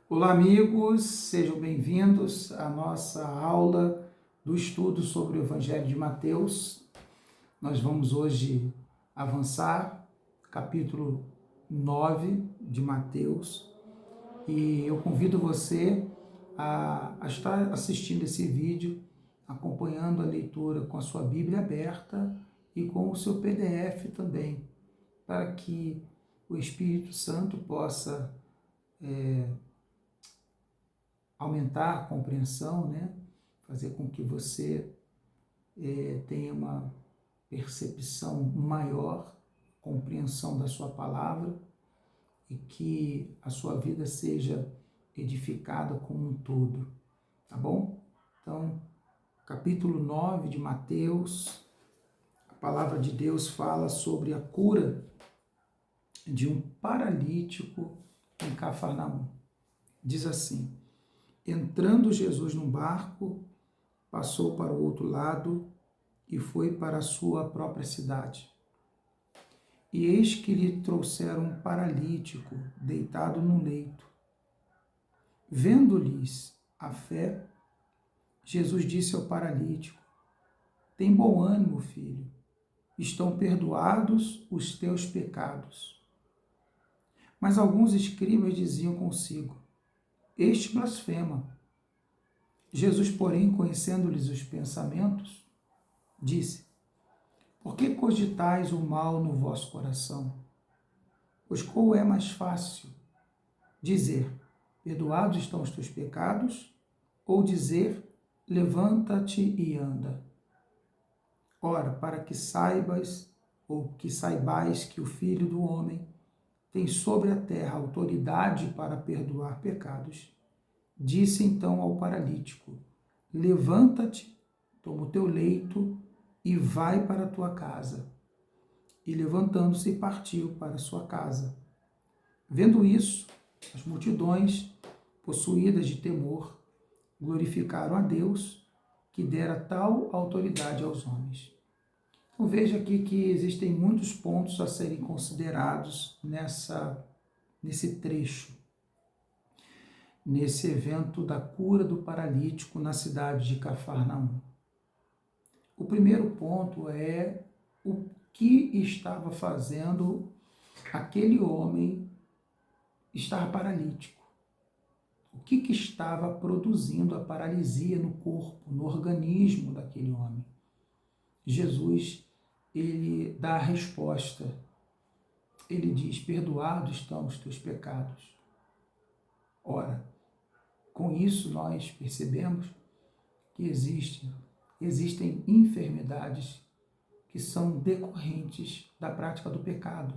Olá, amigos, sejam bem-vindos à nossa aula do estudo sobre o Evangelho de Mateus. Nós vamos hoje avançar, capítulo 9 de Mateus, e eu convido você a estar assistindo esse vídeo, acompanhando a leitura com a sua Bíblia aberta e com o seu PDF também, para que o Espírito Santo possa aumentar a compreensão, né? Fazer com que você tenha uma percepção maior, compreensão da sua palavra e que a sua vida seja edificada como um todo, tá bom? Então, capítulo 9 de Mateus, a palavra de Deus fala sobre a cura de um paralítico em Cafarnaum. Diz assim: entrando Jesus num barco, passou para o outro lado e foi para a sua própria cidade. E eis que lhe trouxeram um paralítico deitado no leito. Vendo-lhes a fé, Jesus disse ao paralítico: tem bom ânimo, filho, estão perdoados os teus pecados. Mas alguns escribas diziam consigo: este blasfema. Jesus, porém, conhecendo-lhes os pensamentos, disse: por que cogitais o mal no vosso coração? Pois qual é mais fácil? Dizer: perdoados estão os teus pecados, ou dizer: levanta-te e anda? Ora, para que saibas, ou que saibais que o Filho do Homem tem sobre a terra autoridade para perdoar pecados, disse então ao paralítico: levanta-te, toma o teu leito e vai para a tua casa. E levantando-se partiu para a sua casa. Vendo isso, as multidões, possuídas de temor, glorificaram a Deus, que dera tal autoridade aos homens. Então veja aqui que existem muitos pontos a serem considerados nesse trecho, nesse evento da cura do paralítico na cidade de Cafarnaum. O primeiro ponto é o que estava fazendo aquele homem estar paralítico. O que estava produzindo a paralisia no corpo, no organismo daquele homem? Jesus, ele dá a resposta. Ele diz: perdoados estão os teus pecados. Ora, com isso nós percebemos que existem enfermidades que são decorrentes da prática do pecado.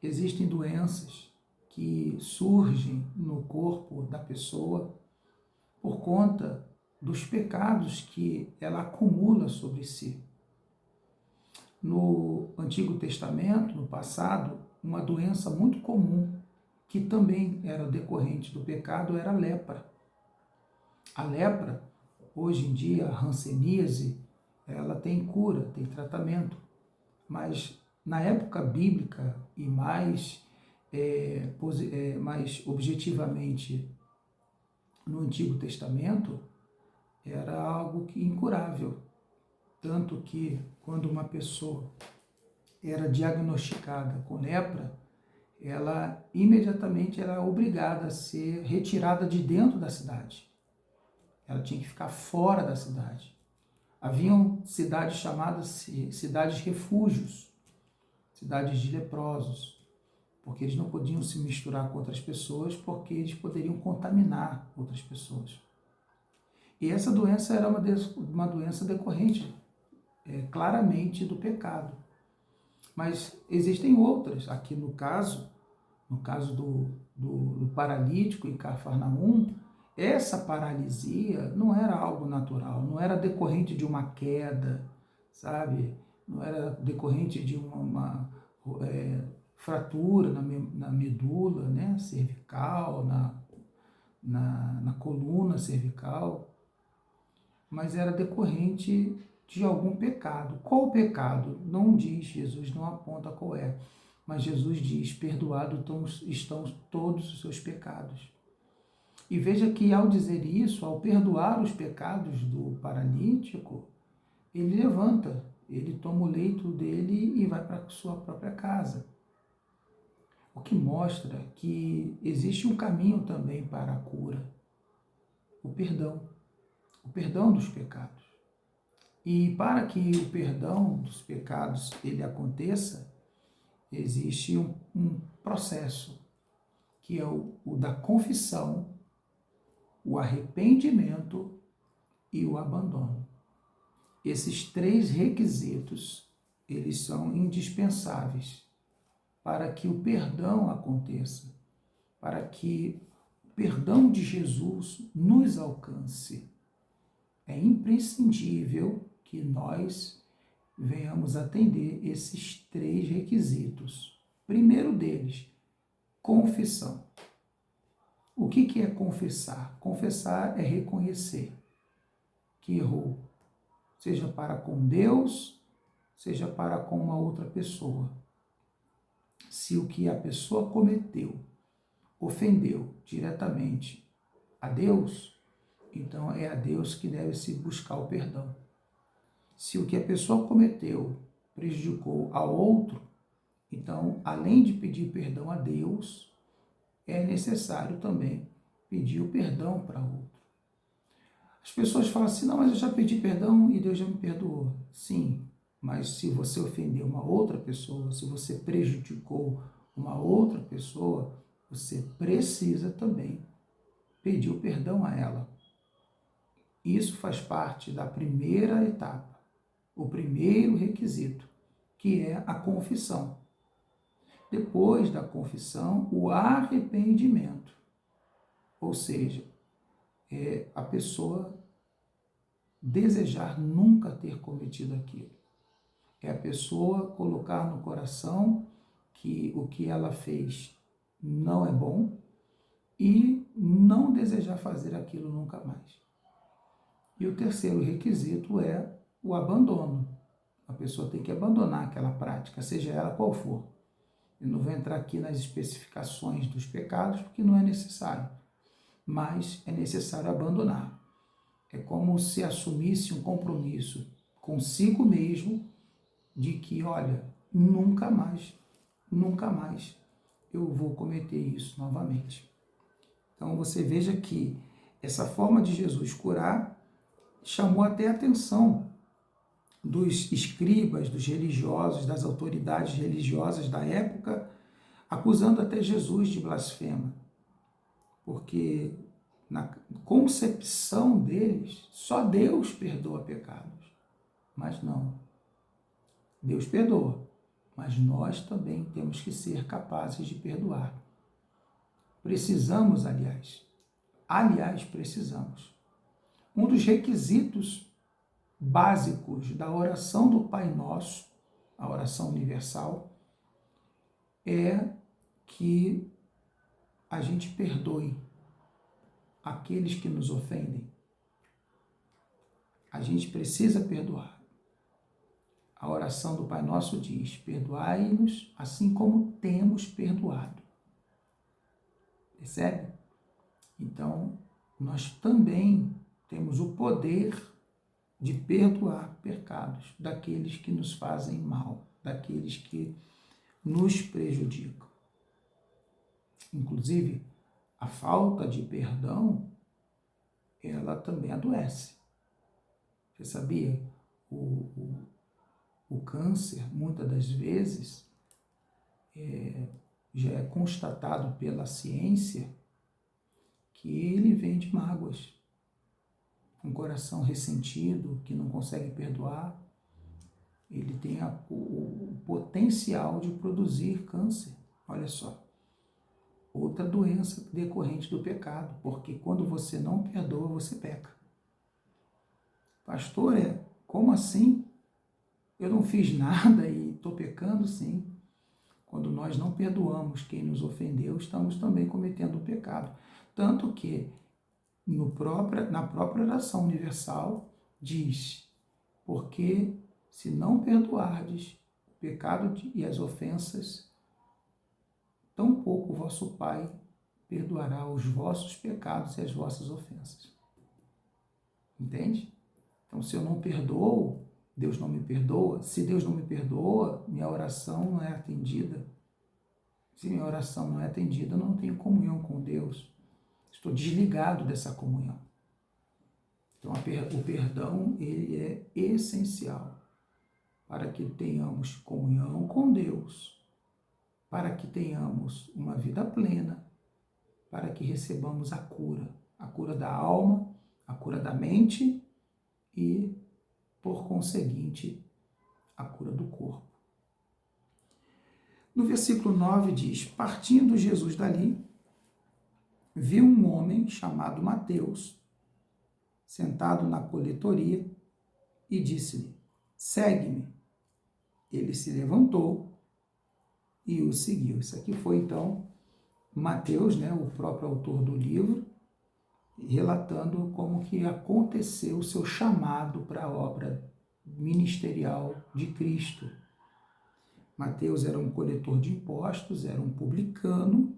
Existem doenças que surgem no corpo da pessoa por conta dos pecados que ela acumula sobre si. No Antigo Testamento, no passado, uma doença muito comum, que também era decorrente do pecado, era a lepra. A lepra, hoje em dia, a hanseníase, ela tem cura, tem tratamento, mas na época bíblica e mais objetivamente no Antigo Testamento, era algo incurável. Tanto que quando uma pessoa era diagnosticada com lepra, ela imediatamente era obrigada a ser retirada de dentro da cidade. Ela tinha que ficar fora da cidade. Haviam cidades chamadas cidades refúgios, cidades de leprosos, porque eles não podiam se misturar com outras pessoas, porque eles poderiam contaminar outras pessoas. E essa doença era uma doença decorrente claramente do pecado. Mas existem outras. Aqui no caso do paralítico em Cafarnaum, essa paralisia não era algo natural, não era decorrente de uma queda, sabe? Não era decorrente de uma fratura na medula, né? Cervical, na coluna cervical, mas era decorrente de algum pecado. Qual pecado? Não diz, Jesus não aponta qual é, mas Jesus diz: perdoados estão todos os seus pecados. E veja que ao dizer isso, ao perdoar os pecados do paralítico, ele levanta, ele toma o leito dele e vai para a sua própria casa. O que mostra que existe um caminho também para a cura, o perdão dos pecados. E para que o perdão dos pecados ele aconteça, existe um processo, que é o da confissão, o arrependimento e o abandono. Esses três requisitos, eles são indispensáveis para que o perdão aconteça, para que o perdão de Jesus nos alcance. É imprescindível que nós venhamos atender esses três requisitos. Primeiro deles, confissão. O que é confessar? Confessar é reconhecer que errou, seja para com Deus, seja para com uma outra pessoa. Se o que a pessoa cometeu ofendeu diretamente a Deus, então é a Deus que deve se buscar o perdão. Se o que a pessoa cometeu prejudicou ao outro, então, além de pedir perdão a Deus, é necessário também pedir o perdão para o outro. As pessoas falam assim, não, mas eu já pedi perdão e Deus já me perdoou. Sim, mas se você ofendeu uma outra pessoa, se você prejudicou uma outra pessoa, você precisa também pedir o perdão a ela. Isso faz parte da primeira etapa, o primeiro requisito, que é a confissão. Depois da confissão, o arrependimento. Ou seja, é a pessoa desejar nunca ter cometido aquilo. É a pessoa colocar no coração que o que ela fez não é bom e não desejar fazer aquilo nunca mais. E o terceiro requisito é o abandono. A pessoa tem que abandonar aquela prática, seja ela qual for. Eu não vou entrar aqui nas especificações dos pecados, porque não é necessário. Mas é necessário abandonar. É como se assumisse um compromisso consigo mesmo de que, olha, nunca mais eu vou cometer isso novamente. Então você veja que essa forma de Jesus curar chamou até a atenção dos escribas, dos religiosos, das autoridades religiosas da época, acusando até Jesus de blasfema. Porque na concepção deles, só Deus perdoa pecados. Mas não. Deus perdoa, mas nós também temos que ser capazes de perdoar. Precisamos, aliás, precisamos. Um dos requisitos básicos da oração do Pai Nosso, a oração universal, é que a gente perdoe aqueles que nos ofendem. A gente precisa perdoar. A oração do Pai Nosso diz, perdoai-nos assim como temos perdoado. Percebe? Então, nós também temos o poder de perdoar pecados daqueles que nos fazem mal, daqueles que nos prejudicam. Inclusive, a falta de perdão, ela também adoece. Você sabia? O câncer, muitas das vezes, já é constatado pela ciência que ele vem de mágoas. Um coração ressentido, que não consegue perdoar, ele tem o potencial de produzir câncer. Olha só. Outra doença decorrente do pecado, porque quando você não perdoa, você peca. Pastor, como assim? Eu não fiz nada e estou pecando? Sim. Quando nós não perdoamos quem nos ofendeu, estamos também cometendo um pecado. Tanto que na própria oração universal diz, porque se não perdoardes o pecado e as ofensas, tampouco o vosso Pai perdoará os vossos pecados e as vossas ofensas. Entende? Então, se eu não perdoo, Deus não me perdoa. Se Deus não me perdoa, minha oração não é atendida. Se minha oração não é atendida, eu não tenho comunhão com Deus. Estou desligado dessa comunhão. Então, o perdão, ele é essencial para que tenhamos comunhão com Deus, para que tenhamos uma vida plena, para que recebamos a cura da alma, a cura da mente e, por conseguinte, a cura do corpo. No versículo 9 diz: partindo Jesus dali, viu um homem chamado Mateus, sentado na coletoria, e disse-lhe: segue-me. Ele se levantou e o seguiu. Isso aqui foi, então, Mateus, né, o próprio autor do livro, relatando como que aconteceu o seu chamado para a obra ministerial de Cristo. Mateus era um coletor de impostos, era um publicano,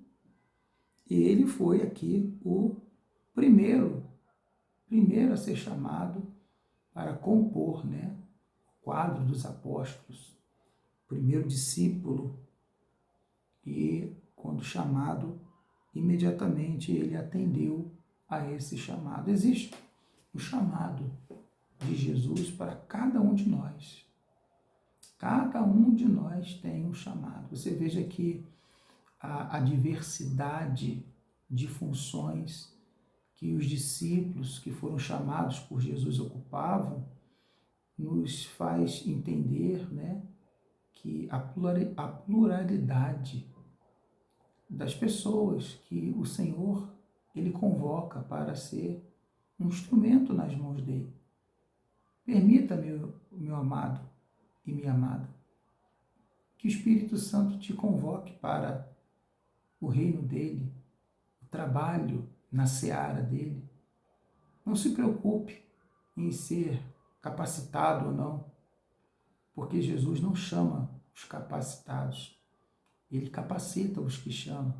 e ele foi aqui o primeiro a ser chamado para compor, né, o quadro dos apóstolos, o primeiro discípulo, e quando chamado, imediatamente ele atendeu a esse chamado. Existe um chamado de Jesus para cada um de nós. Cada um de nós tem um chamado. Você veja que a diversidade de funções que os discípulos que foram chamados por Jesus ocupavam nos faz entender, né, que a pluralidade das pessoas que o Senhor ele convoca para ser um instrumento nas mãos dele. Permita, meu amado e minha amada, que o Espírito Santo te convoque para o reino dele, o trabalho na seara dele. Não se preocupe em ser capacitado ou não, porque Jesus não chama os capacitados, ele capacita os que chama.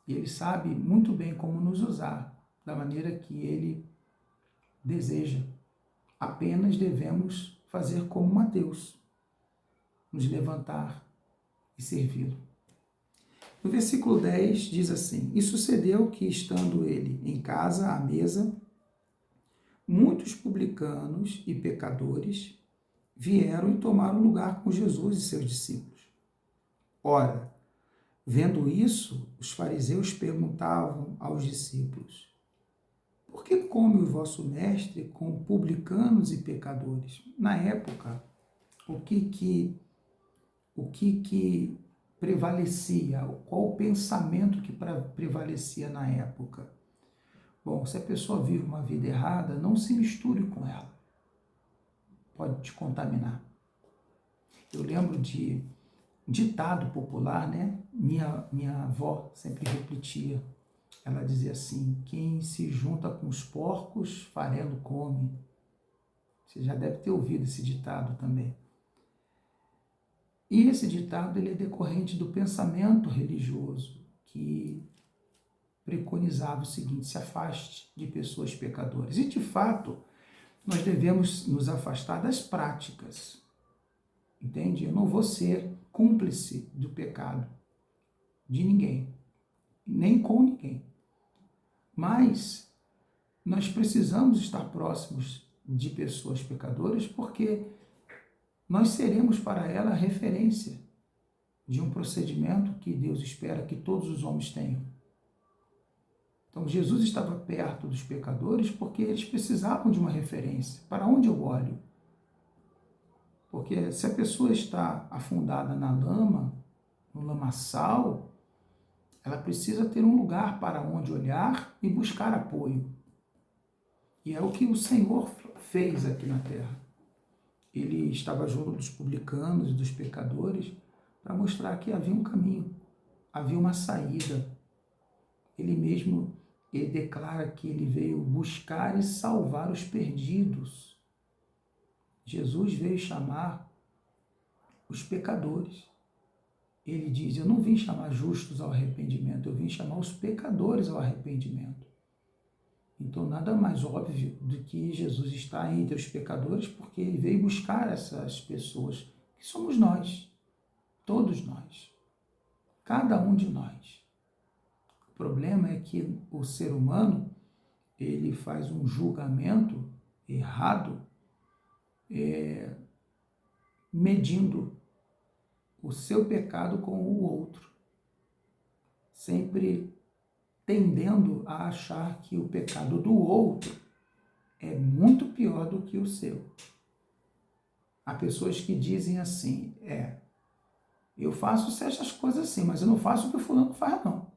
E ele sabe muito bem como nos usar, da maneira que ele deseja. Apenas devemos fazer como Mateus, nos levantar e servi-lo. No versículo 10 diz assim: e sucedeu que, estando ele em casa, à mesa, muitos publicanos e pecadores vieram e tomaram lugar com Jesus e seus discípulos. Ora, vendo isso, os fariseus perguntavam aos discípulos: por que come o vosso mestre com publicanos e pecadores? Na época, o que prevalecia? Qual o pensamento que prevalecia na época? Bom, se a pessoa vive uma vida errada, não se misture com ela. Pode te contaminar. Eu lembro de ditado popular, né? Minha avó sempre repetia. Ela dizia assim: quem se junta com os porcos, farelo come. Você já deve ter ouvido esse ditado também. E esse ditado ele é decorrente do pensamento religioso que preconizava o seguinte: se afaste de pessoas pecadoras. E, de fato, nós devemos nos afastar das práticas. Entende? Eu não vou ser cúmplice do pecado de ninguém, nem com ninguém. Mas nós precisamos estar próximos de pessoas pecadoras porque nós seremos para ela a referência de um procedimento que Deus espera que todos os homens tenham. Então, Jesus estava perto dos pecadores porque eles precisavam de uma referência. Para onde eu olho? Porque se a pessoa está afundada na lama, no lamaçal, ela precisa ter um lugar para onde olhar e buscar apoio. E é o que o Senhor fez aqui na terra. Ele estava junto dos publicanos e dos pecadores para mostrar que havia um caminho, havia uma saída. Ele mesmo declara que ele veio buscar e salvar os perdidos. Jesus veio chamar os pecadores. ele diz: eu não vim chamar justos ao arrependimento, eu vim chamar os pecadores ao arrependimento. Então, nada mais óbvio do que Jesus está entre os pecadores, porque ele veio buscar essas pessoas, que somos nós, todos nós, cada um de nós. O problema é que o ser humano, ele faz um julgamento errado, medindo o seu pecado com o outro, sempre tendendo a achar que o pecado do outro é muito pior do que o seu. Há pessoas que dizem assim: eu faço certas coisas assim, mas eu não faço o que o fulano faz, não.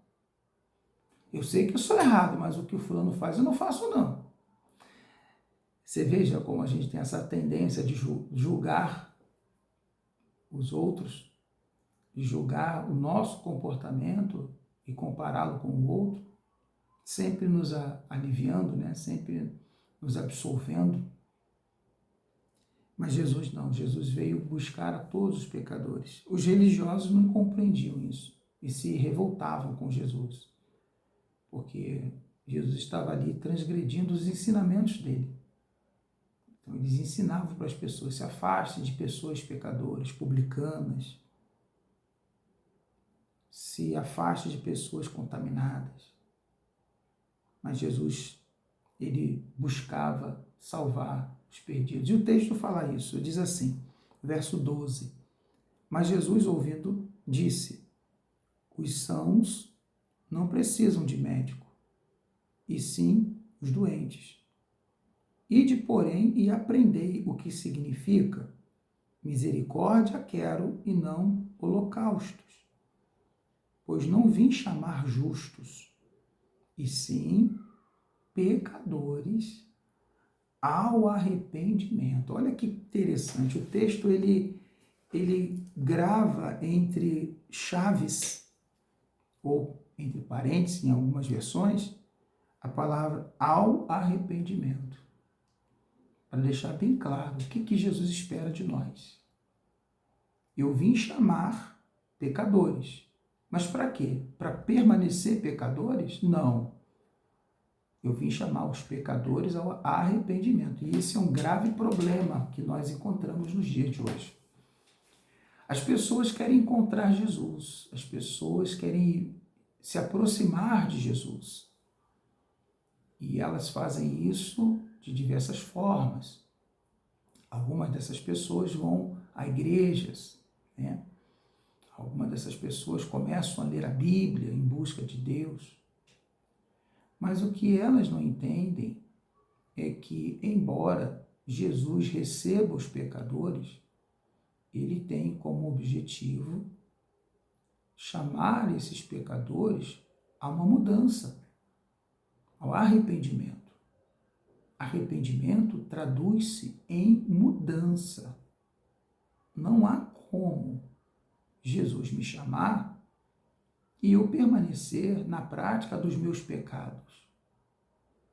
Eu sei que eu sou errado, mas o que o fulano faz eu não faço, não. Você veja como a gente tem essa tendência de julgar os outros, de julgar o nosso comportamento e compará-lo com o outro, sempre nos aliviando, né? Sempre nos absolvendo. Mas Jesus não, Jesus veio buscar a todos os pecadores. Os religiosos não compreendiam isso e se revoltavam com Jesus, porque Jesus estava ali transgredindo os ensinamentos dele. Então eles ensinavam para as pessoas: se afastem de pessoas pecadoras, publicanas, se afaste de pessoas contaminadas. Mas Jesus, ele buscava salvar os perdidos. E o texto fala isso, diz assim, verso 12: mas Jesus, ouvindo, disse: os sãos não precisam de médico, e sim os doentes. Ide, porém, e aprendei o que significa: misericórdia quero e não holocaustos, pois não vim chamar justos, e sim pecadores ao arrependimento. Olha que interessante, o texto ele grava entre chaves, ou entre parênteses em algumas versões, a palavra ao arrependimento, para deixar bem claro o que Jesus espera de nós. Eu vim chamar pecadores. Mas para quê? Para permanecer pecadores? Não. Eu vim chamar os pecadores ao arrependimento. E esse é um grave problema que nós encontramos nos dias de hoje. As pessoas querem encontrar Jesus. As pessoas querem se aproximar de Jesus. E elas fazem isso de diversas formas. Algumas dessas pessoas vão a igrejas, né? Algumas dessas pessoas começam a ler a Bíblia em busca de Deus. Mas o que elas não entendem é que, embora Jesus receba os pecadores, ele tem como objetivo chamar esses pecadores a uma mudança, ao arrependimento. Arrependimento traduz-se em mudança. Não há como Jesus me chamar e eu permanecer na prática dos meus pecados.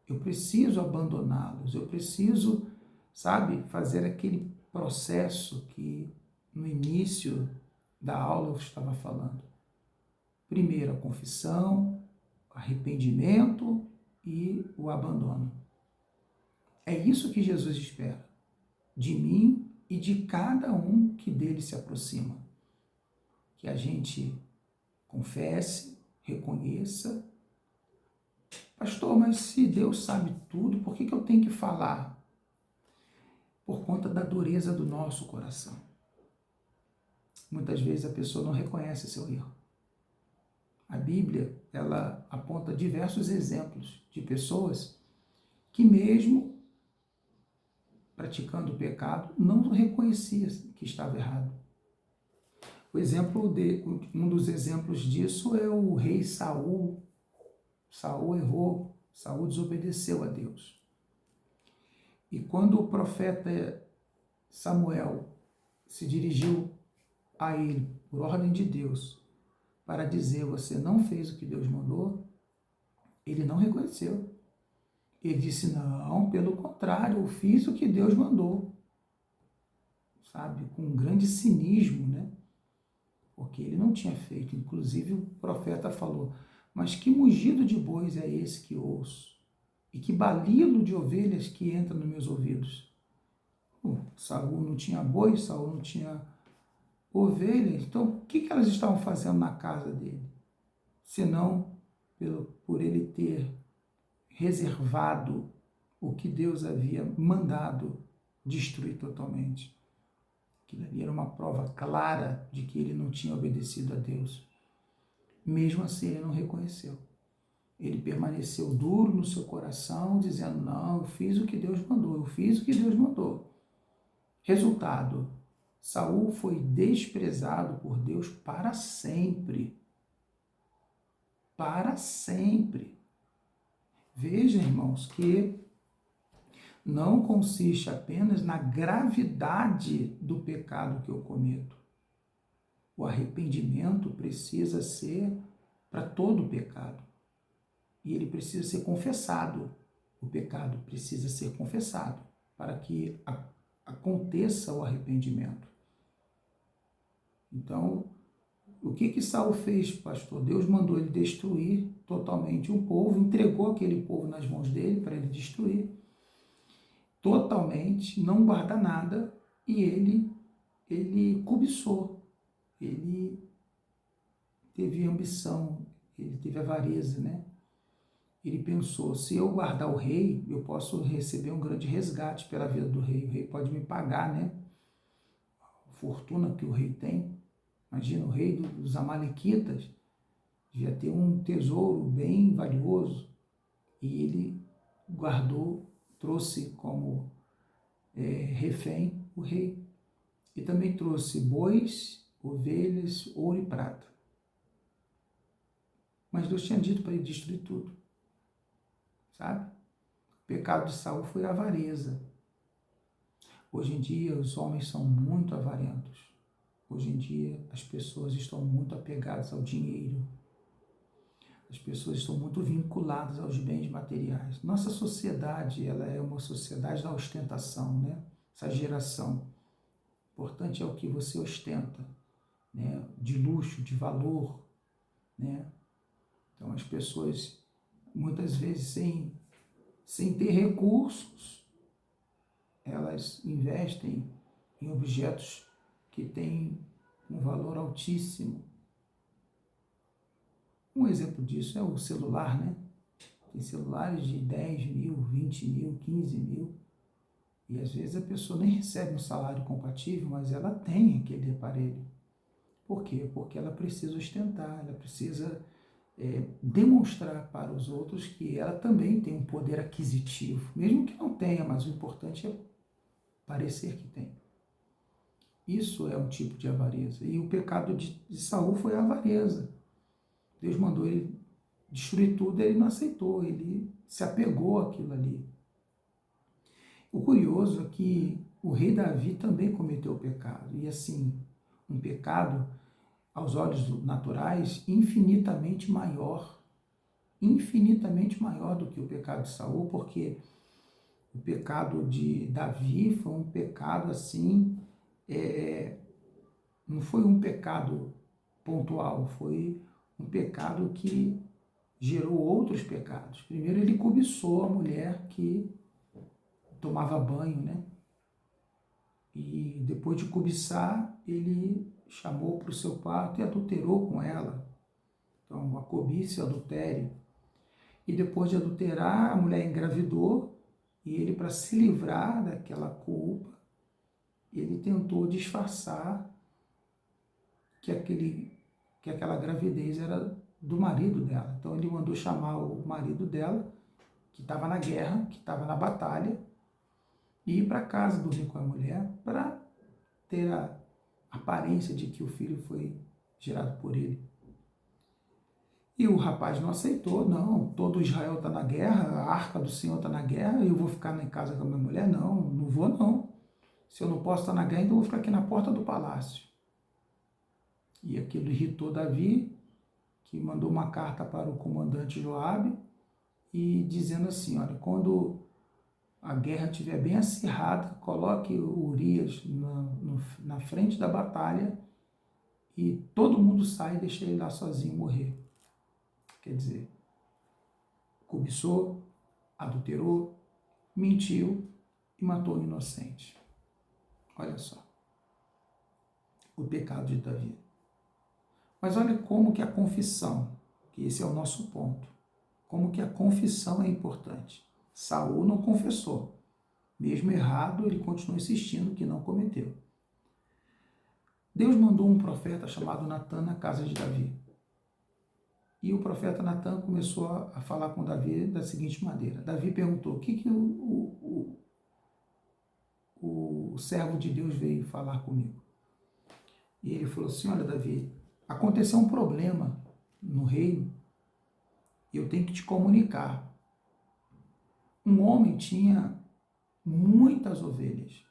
Eu preciso abandoná-los, eu preciso, fazer aquele processo que no início da aula eu estava falando. Primeiro a confissão, o arrependimento e o abandono. É isso que Jesus espera de mim e de cada um que dele se aproxima. Que a gente confesse, reconheça. Pastor, mas se Deus sabe tudo, por que eu tenho que falar? Por conta da dureza do nosso coração. Muitas vezes a pessoa não reconhece seu erro. A Bíblia, ela aponta diversos exemplos de pessoas que mesmo praticando o pecado, não reconhecia que estava errado. Um dos exemplos disso é o rei Saul. Saul errou, Saul desobedeceu a Deus. E quando o profeta Samuel se dirigiu a ele, por ordem de Deus, para dizer: você não fez o que Deus mandou, ele não reconheceu. Ele disse: não, pelo contrário, eu fiz o que Deus mandou. Com um grande cinismo, né? porque ele não tinha feito. Inclusive o profeta falou: mas que mugido de bois é esse que ouço? E que balilo de ovelhas que entra nos meus ouvidos? Saul não tinha boi, Saul não tinha ovelhas. Então, o que elas estavam fazendo na casa dele? Senão por ele ter reservado o que Deus havia mandado destruir totalmente. Aquilo ali era uma prova clara de que ele não tinha obedecido a Deus. Mesmo assim, ele não reconheceu. Ele permaneceu duro no seu coração, dizendo: não, eu fiz o que Deus mandou, eu fiz o que Deus mandou. Resultado: Saul foi desprezado por Deus para sempre. Para sempre. Veja, irmãos, que não consiste apenas na gravidade do pecado que eu cometo. O arrependimento precisa ser para todo o pecado. E ele precisa ser confessado. O pecado precisa ser confessado para que aconteça o arrependimento. Então, o que Saul fez, pastor? Deus mandou ele destruir totalmente um povo, entregou aquele povo nas mãos dele para ele destruir totalmente, não guarda nada, e ele cobiçou, ele teve ambição, ele teve avareza, né? Ele pensou: se eu guardar o rei, eu posso receber um grande resgate pela vida do rei, o rei pode me pagar, né? A fortuna que o rei tem. Imagina, o rei dos Amalequitas devia ter um tesouro bem valioso, e ele guardou, trouxe como refém o rei, e também trouxe bois, ovelhas, ouro e prata. Mas Deus tinha dito para ele destruir tudo, sabe? O pecado de Saul foi a avareza. Hoje em dia os homens são muito avarentos. Hoje em dia as pessoas estão muito apegadas ao dinheiro. As pessoas estão muito vinculadas aos bens materiais. Nossa sociedade, ela é uma sociedade da ostentação, né? Essa geração. O importante é o que você ostenta, né? De luxo, de valor, né? Então as pessoas, muitas vezes, sem ter recursos, elas investem em objetos que têm um valor altíssimo. Um exemplo disso é o celular, né? Tem celulares de 10 mil, 20 mil, 15 mil, e às vezes a pessoa nem recebe um salário compatível, mas ela tem aquele aparelho. Por quê? Porque ela precisa ostentar, ela precisa demonstrar para os outros que ela também tem um poder aquisitivo, mesmo que não tenha, mas o importante é parecer que tem. Isso é um tipo de avareza. E o pecado de Saul foi a avareza. Deus mandou ele destruir tudo, ele não aceitou, ele se apegou àquilo ali. O curioso é que o rei Davi também cometeu o pecado, e assim, um pecado, aos olhos naturais, infinitamente maior do que o pecado de Saul, porque o pecado de Davi foi um pecado assim, não foi um pecado pontual, foi um pecado que gerou outros pecados. Primeiro, ele cobiçou a mulher que tomava banho, né? E depois de cobiçar, ele chamou para o seu quarto e adulterou com ela. Então, a cobiça e o adultério. E depois de adulterar, a mulher engravidou, e ele, para se livrar daquela culpa, ele tentou disfarçar que aquela gravidez era do marido dela. Então ele mandou chamar o marido dela, que estava na guerra, que estava na batalha, e ir para casa dormir com a mulher para ter a aparência de que o filho foi gerado por ele. E o rapaz não aceitou: não, todo Israel está na guerra, a arca do Senhor está na guerra, eu vou ficar em casa com a minha mulher? Não, não vou não. Se eu não posso estar na guerra, então eu vou ficar aqui na porta do palácio. E aquilo irritou Davi, que mandou uma carta para o comandante Joabe, e dizendo assim: olha, quando a guerra estiver bem acirrada, coloque o Urias na frente da batalha, e todo mundo sai e deixa ele lá sozinho morrer. Quer dizer, cobiçou, adulterou, mentiu e matou um inocente. Olha só, o pecado de Davi. Mas olha como que a confissão, que esse é o nosso ponto, como que a confissão é importante. Saul não confessou. Mesmo errado, ele continuou insistindo que não cometeu. Deus mandou um profeta chamado Natã na casa de Davi. E o profeta Natã começou a falar com Davi da seguinte maneira. Davi perguntou, o que o servo de Deus veio falar comigo? E ele falou assim, olha Davi, aconteceu um problema no reino e eu tenho que te comunicar. Um homem tinha muitas ovelhas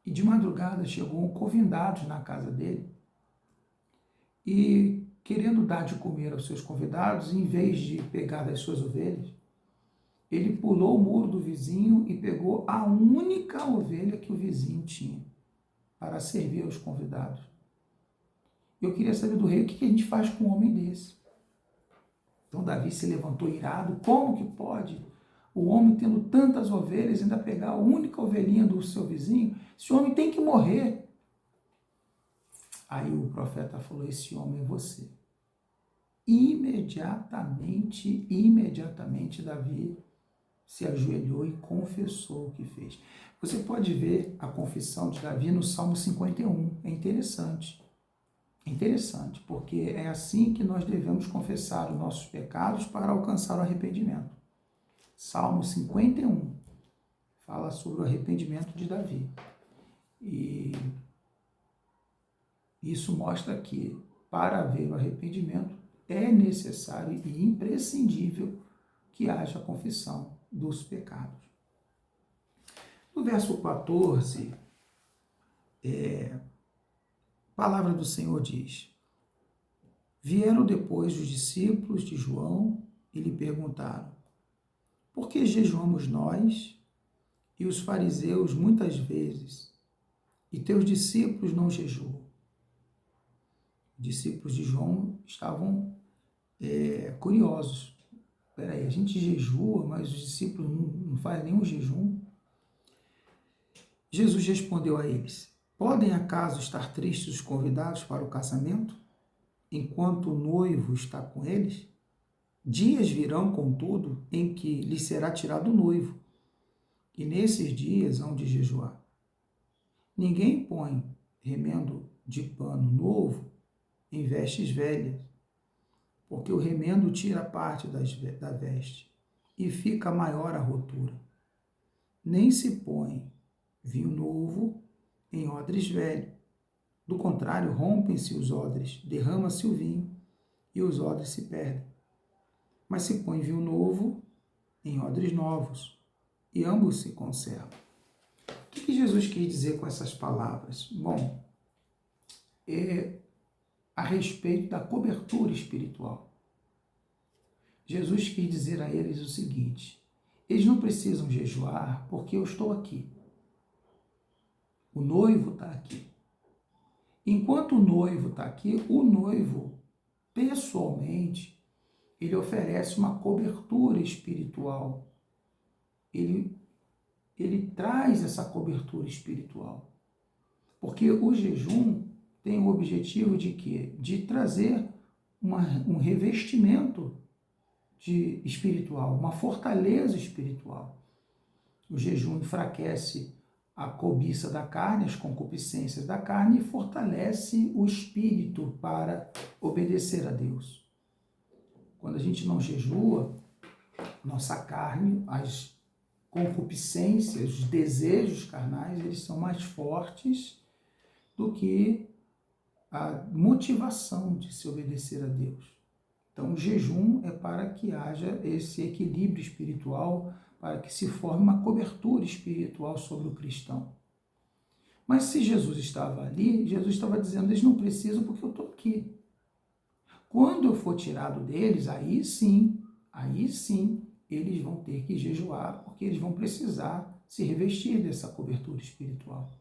e de madrugada chegou convidados na casa dele e querendo dar de comer aos seus convidados, em vez de pegar das suas ovelhas, ele pulou o muro do vizinho e pegou a única ovelha que o vizinho tinha para servir aos convidados. Eu queria saber do rei o que a gente faz com um homem desse. Então Davi se levantou irado. Como que pode o homem, tendo tantas ovelhas, ainda pegar a única ovelhinha do seu vizinho? Esse homem tem que morrer. Aí o profeta falou, esse homem é você. Imediatamente Davi se ajoelhou e confessou o que fez. Você pode ver a confissão de Davi no Salmo 51. É interessante. É interessante, porque é assim que nós devemos confessar os nossos pecados para alcançar o arrependimento. Salmo 51 fala sobre o arrependimento de Davi. E isso mostra que, para haver o arrependimento, é necessário e imprescindível que haja confissão dos pecados. No verso 14, a palavra do Senhor diz, vieram depois os discípulos de João e lhe perguntaram, por que jejuamos nós e os fariseus muitas vezes, e teus discípulos não jejuam? Os discípulos de João estavam curiosos. Espera aí, a gente jejua, mas os discípulos não fazem nenhum jejum. Jesus respondeu a eles, podem acaso estar tristes os convidados para o casamento, enquanto o noivo está com eles? Dias virão, contudo, em que lhe será tirado o noivo, e nesses dias hão de jejuar. Ninguém põe remendo de pano novo em vestes velhas, porque o remendo tira parte da veste, e fica maior a rotura. Nem se põe vinho novo em odres velhos. Do contrário, rompem-se os odres, derrama-se o vinho, e os odres se perdem. Mas se põe vinho novo em odres novos, e ambos se conservam. O que Jesus quis dizer com essas palavras? Bom, a respeito da cobertura espiritual. Jesus quis dizer a eles o seguinte, eles não precisam jejuar porque eu estou aqui. O noivo está aqui. Enquanto o noivo está aqui, o noivo, pessoalmente, ele oferece uma cobertura espiritual. Ele traz essa cobertura espiritual. Porque o jejum tem o objetivo de quê? De trazer um revestimento espiritual, uma fortaleza espiritual. O jejum enfraquece a cobiça da carne, as concupiscências da carne e fortalece o espírito para obedecer a Deus. Quando a gente não jejua, nossa carne, as concupiscências, os desejos carnais, eles são mais fortes do que a motivação de se obedecer a Deus. Então, o jejum é para que haja esse equilíbrio espiritual, para que se forme uma cobertura espiritual sobre o cristão. Mas se Jesus estava ali, Jesus estava dizendo, eles não precisam porque eu estou aqui. Quando eu for tirado deles, aí sim, eles vão ter que jejuar, porque eles vão precisar se revestir dessa cobertura espiritual.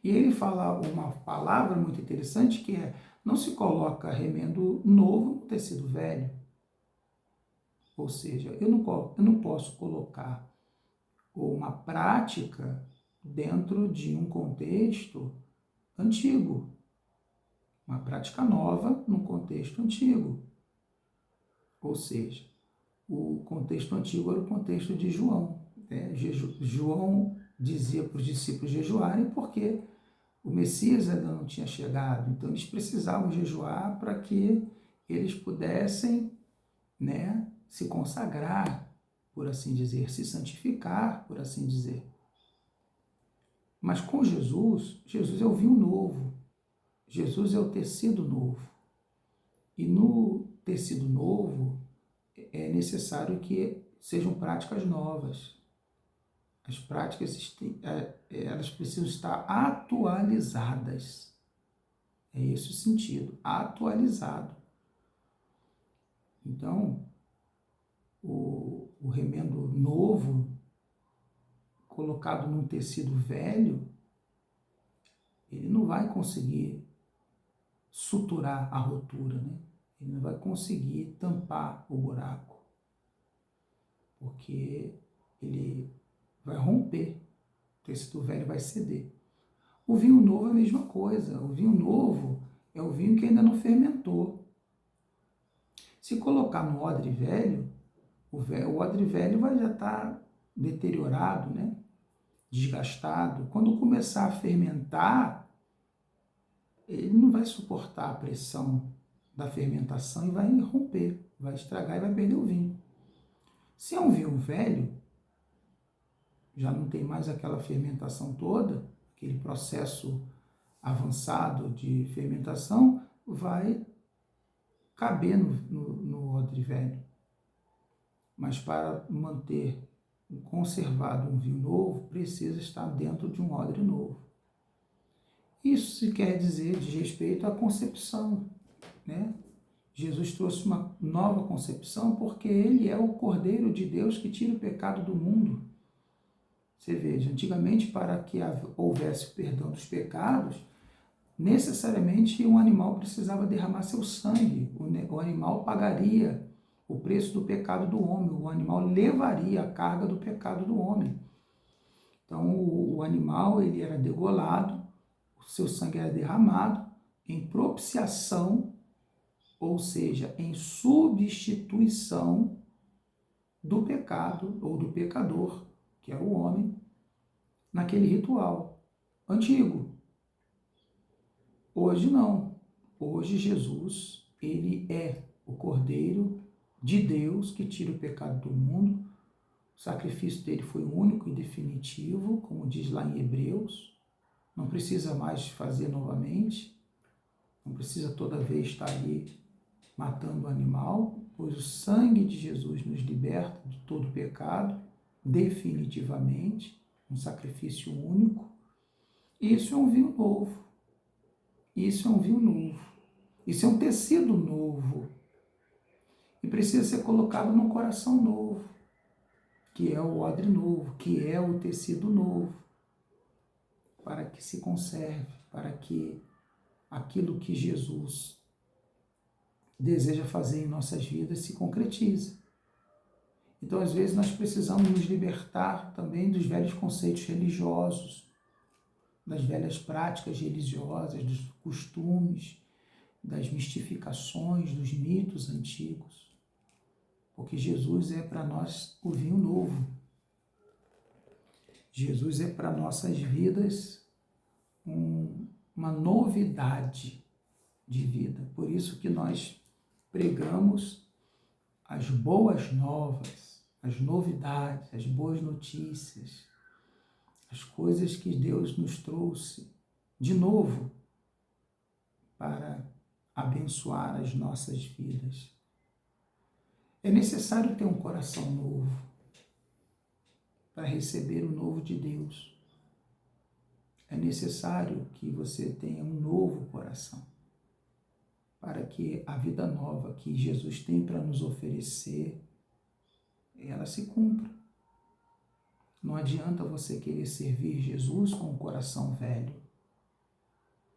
E ele fala uma palavra muito interessante que é: não se coloca remendo novo no tecido velho. Ou seja, eu não posso colocar uma prática dentro de um contexto antigo, uma prática nova num contexto antigo. Ou seja, o contexto antigo era o contexto de João. João dizia para os discípulos jejuarem porque o Messias ainda não tinha chegado, então eles precisavam jejuar para que eles pudessem, né, se consagrar, por assim dizer, se santificar, por assim dizer. Mas com Jesus, Jesus é o vinho novo, Jesus é o tecido novo. E no tecido novo é necessário que sejam práticas novas. As práticas, elas precisam estar atualizadas. É esse o sentido, atualizado. Então, o remendo novo, colocado num tecido velho, ele não vai conseguir suturar a rotura, né? Ele não vai conseguir tampar o buraco, porque ele vai romper, o tecido velho vai ceder. O vinho novo é a mesma coisa. O vinho novo é o vinho que ainda não fermentou. Se colocar no odre velho, o odre velho vai já estar deteriorado, né? Desgastado. Quando começar a fermentar, ele não vai suportar a pressão da fermentação e vai romper, vai estragar e vai perder o vinho. Se é um vinho velho, já não tem mais aquela fermentação toda, aquele processo avançado de fermentação, vai caber no odre velho. Mas para manter conservado um vinho novo, precisa estar dentro de um odre novo. Isso se quer dizer de respeito à concepção, né? Jesus trouxe uma nova concepção porque ele é o Cordeiro de Deus que tira o pecado do mundo. Você veja, antigamente, para que houvesse o perdão dos pecados, necessariamente um animal precisava derramar seu sangue, o animal pagaria o preço do pecado do homem, o animal levaria a carga do pecado do homem. Então o animal ele era degolado, o seu sangue era derramado em propiciação, ou seja, em substituição do pecado ou do pecador, que era o homem, naquele ritual antigo. Hoje não. Hoje Jesus, ele é o Cordeiro de Deus que tira o pecado do mundo. O sacrifício dele foi único e definitivo, como diz lá em Hebreus. Não precisa mais fazer novamente. Não precisa toda vez estar ali matando o animal, pois o sangue de Jesus nos liberta de todo pecado, definitivamente, um sacrifício único. Isso é um vinho novo. Isso é um vinho novo. Isso é um tecido novo. E precisa ser colocado num coração novo, que é o odre novo, que é o tecido novo, para que se conserve, para que aquilo que Jesus deseja fazer em nossas vidas se concretize. Então, às vezes, nós precisamos nos libertar também dos velhos conceitos religiosos, das velhas práticas religiosas, dos costumes, das mistificações, dos mitos antigos. Porque Jesus é para nós o vinho novo. Jesus é para nossas vidas uma novidade de vida. Por isso que nós pregamos as boas novas, as novidades, as boas notícias, as coisas que Deus nos trouxe de novo para abençoar as nossas vidas. É necessário ter um coração novo para receber o novo de Deus. É necessário que você tenha um novo coração para que a vida nova que Jesus tem para nos oferecer, ela se cumpra. Não adianta você querer servir Jesus com o coração velho.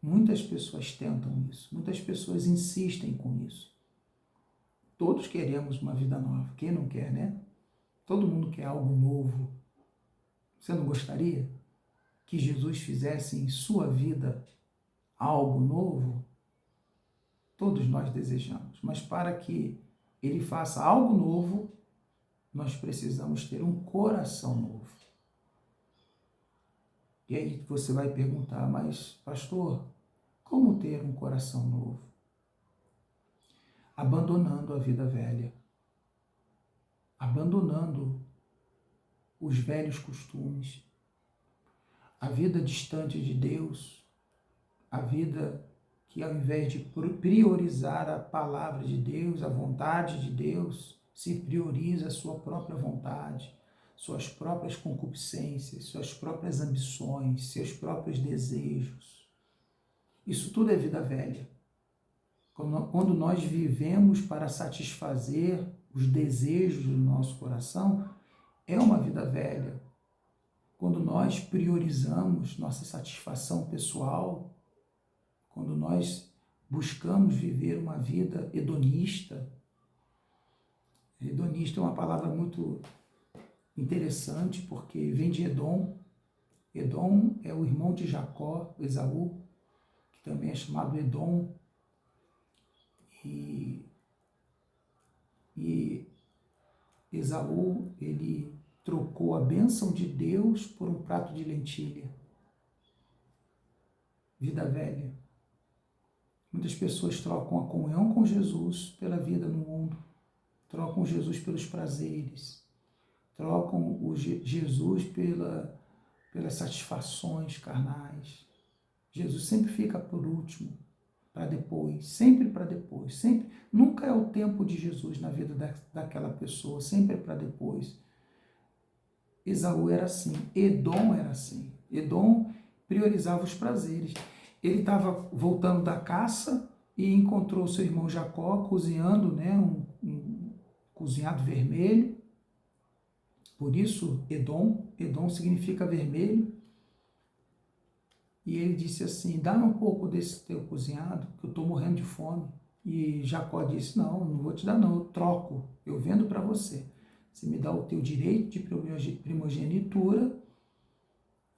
Muitas pessoas tentam isso, muitas pessoas insistem com isso. Todos queremos uma vida nova, quem não quer, né? Todo mundo quer algo novo. Você não gostaria que Jesus fizesse em sua vida algo novo? Todos nós desejamos, mas para que Ele faça algo novo, nós precisamos ter um coração novo. E aí você vai perguntar, mas pastor, como ter um coração novo? Abandonando a vida velha, abandonando os velhos costumes, a vida distante de Deus, a vida que ao invés de priorizar a palavra de Deus, a vontade de Deus, se prioriza a sua própria vontade, suas próprias concupiscências, suas próprias ambições, seus próprios desejos. Isso tudo é vida velha. Quando nós vivemos para satisfazer os desejos do nosso coração, é uma vida velha. Quando nós priorizamos nossa satisfação pessoal, quando nós buscamos viver uma vida hedonista. Hedonista é uma palavra muito interessante, porque vem de Edom. Edom é o irmão de Jacó, Esaú, que também é chamado Edom. E Esaú, ele trocou a bênção de Deus por um prato de lentilha. Vida velha. Muitas pessoas trocam a comunhão com Jesus pela vida no mundo, trocam Jesus pelos prazeres, trocam Jesus pelas satisfações carnais. Jesus sempre fica por último, para depois, sempre para depois, sempre. Nunca é o tempo de Jesus na vida daquela pessoa, sempre é para depois. Esaú era assim, Edom era assim. Edom priorizava os prazeres. Ele estava voltando da caça e encontrou seu irmão Jacó cozinhando, né, um cozinhado vermelho. Por isso, Edom significa vermelho. E ele disse assim, dá-me um pouco desse teu cozinhado, que eu estou morrendo de fome. E Jacó disse, não vou te dar não, eu troco, eu vendo para você. Você me dá o teu direito de primogenitura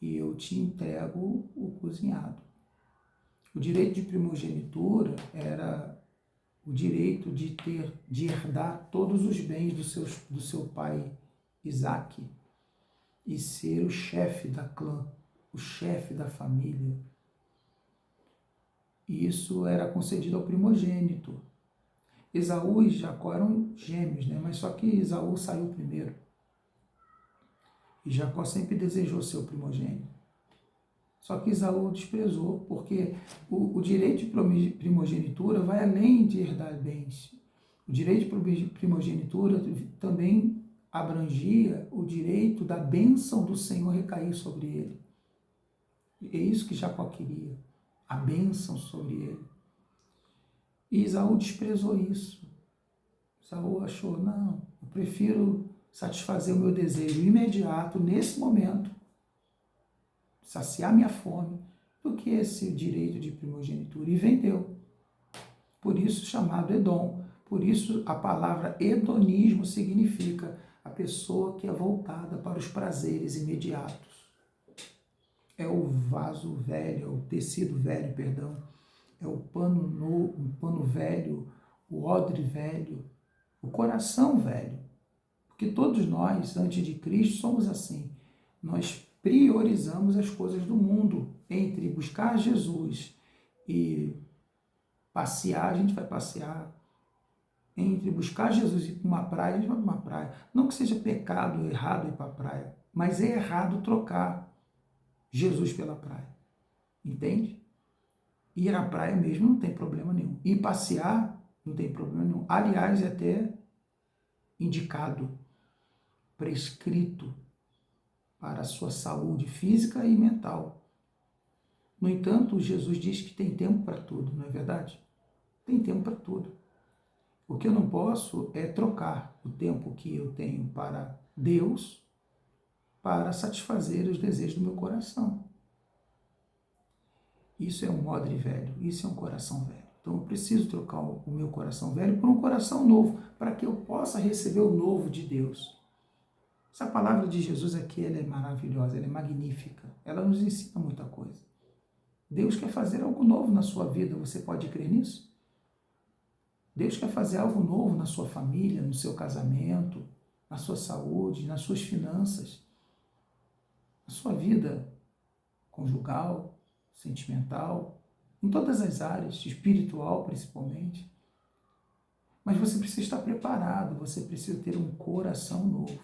e eu te entrego o cozinhado. O direito de primogenitura era o direito de herdar todos os bens do seu pai Isaque e ser o chefe da clã, o chefe da família. E isso era concedido ao primogênito. Esaú e Jacó eram gêmeos, né? Mas só que Esaú saiu primeiro. E Jacó sempre desejou ser o primogênito. Só que Esaú desprezou, porque o direito de primogenitura vai além de herdar bens. O direito de primogenitura também abrangia o direito da bênção do Senhor recair sobre ele. É isso que Jacó queria, a bênção sobre ele. E Esaú desprezou isso. Esaú achou, não, eu prefiro satisfazer o meu desejo imediato, nesse momento, saciar minha fome, do que esse direito de primogenitura. E vendeu. Por isso chamado Edom. Por isso a palavra hedonismo significa a pessoa que é voltada para os prazeres imediatos. É o vaso velho, é o tecido velho, perdão. É o pano novo, o pano velho, o odre velho, o coração velho. Porque todos nós, antes de Cristo, somos assim. Nós priorizamos as coisas do mundo. Entre buscar Jesus e passear, a gente vai passear. Entre buscar Jesus e ir para uma praia, a gente vai para uma praia. Não que seja pecado, errado ir para a praia, mas é errado trocar Jesus pela praia. Entende? Ir à praia mesmo não tem problema nenhum. Ir passear não tem problema nenhum. Aliás, é até indicado, prescrito para a sua saúde física e mental. No entanto, Jesus diz que tem tempo para tudo, não é verdade? Tem tempo para tudo. O que eu não posso é trocar o tempo que eu tenho para Deus para satisfazer os desejos do meu coração. Isso é um odre velho, isso é um coração velho. Então eu preciso trocar o meu coração velho por um coração novo, para que eu possa receber o novo de Deus. Essa palavra de Jesus aqui, ela é maravilhosa, ela é magnífica, ela nos ensina muita coisa. Deus quer fazer algo novo na sua vida, você pode crer nisso? Deus quer fazer algo novo na sua família, no seu casamento, na sua saúde, nas suas finanças, na sua vida conjugal, sentimental, em todas as áreas, espiritual principalmente. Mas você precisa estar preparado, você precisa ter um coração novo.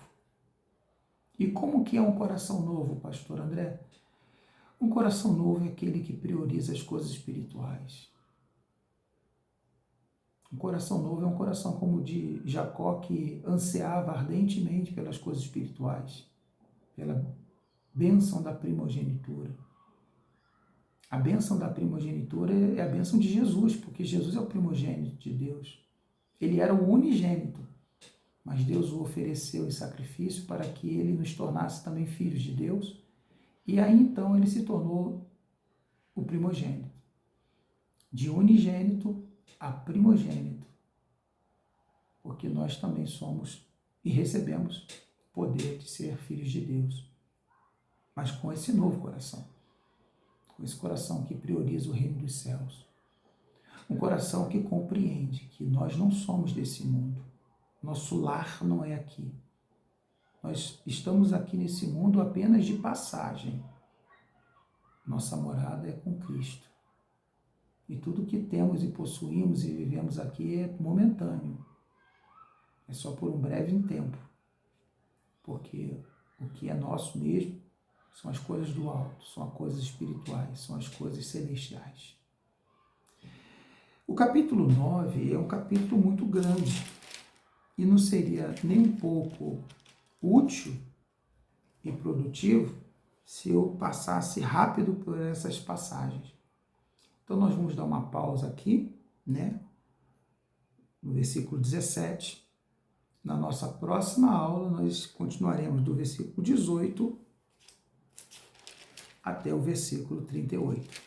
E como que é um coração novo, pastor André? Um coração novo é aquele que prioriza as coisas espirituais. Um coração novo é um coração como o de Jacó, que ansiava ardentemente pelas coisas espirituais, pela bênção da primogenitura. A bênção da primogenitura é a bênção de Jesus, porque Jesus é o primogênito de Deus. Ele era o unigênito, mas Deus o ofereceu em sacrifício para que ele nos tornasse também filhos de Deus, e aí então ele se tornou o primogênito. De unigênito a primogênito, porque nós também somos e recebemos o poder de ser filhos de Deus, mas com esse novo coração, com esse coração que prioriza o reino dos céus, um coração que compreende que nós não somos desse mundo, nosso lar não é aqui, nós estamos aqui nesse mundo apenas de passagem, nossa morada é com Cristo. E tudo que temos e possuímos e vivemos aqui é momentâneo. É só por um breve tempo. Porque o que é nosso mesmo são as coisas do alto, são as coisas espirituais, são as coisas celestiais. O capítulo 9 é um capítulo muito grande e não seria nem um pouco útil e produtivo se eu passasse rápido por essas passagens. Então, nós vamos dar uma pausa aqui, né? No versículo 17. Na nossa próxima aula, nós continuaremos do versículo 18 até o versículo 38.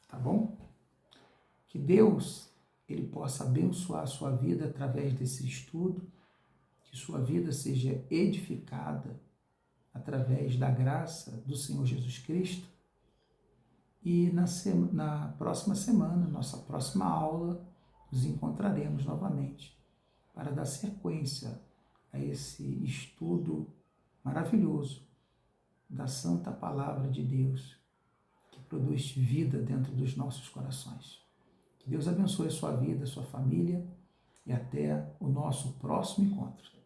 Tá bom? Que Deus, Ele possa abençoar a sua vida através desse estudo, que sua vida seja edificada através da graça do Senhor Jesus Cristo. E na próxima semana, nossa próxima aula, nos encontraremos novamente para dar sequência a esse estudo maravilhoso da Santa Palavra de Deus, que produz vida dentro dos nossos corações. Que Deus abençoe a sua vida, a sua família e até o nosso próximo encontro.